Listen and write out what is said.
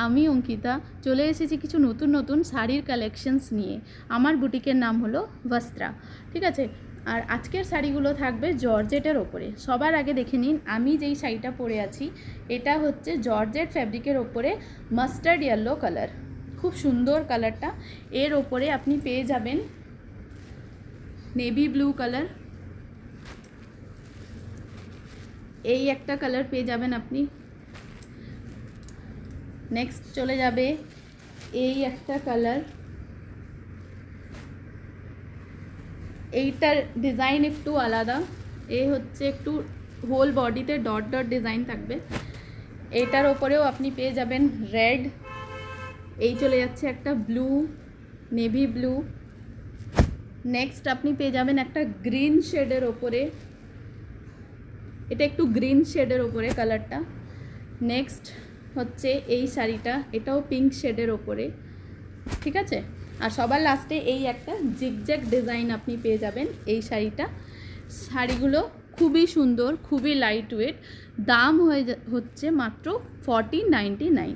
আমি অঙ্কিতা চলে এসেছি কিছু নতুন নতুন শাড়ির কালেকশনস নিয়ে। আমার বুটিকের নাম হলো বস্ত্রা, ঠিক আছে। আর আজকের শাড়িগুলো থাকবে জর্জেটের ওপরে। সবার আগে দেখে নিন আমি যেই শাড়িটা পরে আছি, এটা হচ্ছে জর্জেট ফ্যাব্রিকের ওপরে মাস্টার্ড ইয়েলো কালার, খুব সুন্দর কালারটা। এর ওপরে আপনি পেয়ে যাবেন নেভি ব্লু কালার, এই একটা কালার পেয়ে যাবেন আপনি। নেক্সট চলে যাবে এই একটা কালার, এইটার ডিজাইন একটু আলাদা, এই হচ্ছে একটু হোল বডিতে ডট ডট ডিজাইন থাকবে। এইটার ওপরেও আপনি পেয়ে যাবেন রেড, এই চলে যাচ্ছে একটা ব্লু, নেভি ব্লু। নেক্সট আপনি পেয়ে যাবেন একটা গ্রিন শেডের ওপরে, এটা একটু গ্রিন শেডের ওপরে কালারটা। নেক্সট হচ্ছে এই শাড়িটা, এটাও পিঙ্ক শেডের ওপরে, ঠিক আছে। আর সবার লাস্টে এই একটা জিগজ্যাগ ডিজাইন আপনি পেয়ে যাবেন এই শাড়িটা। শাড়িগুলো খুবই সুন্দর, খুবই লাইট ওয়েট, দাম হচ্ছে মাত্র 1499।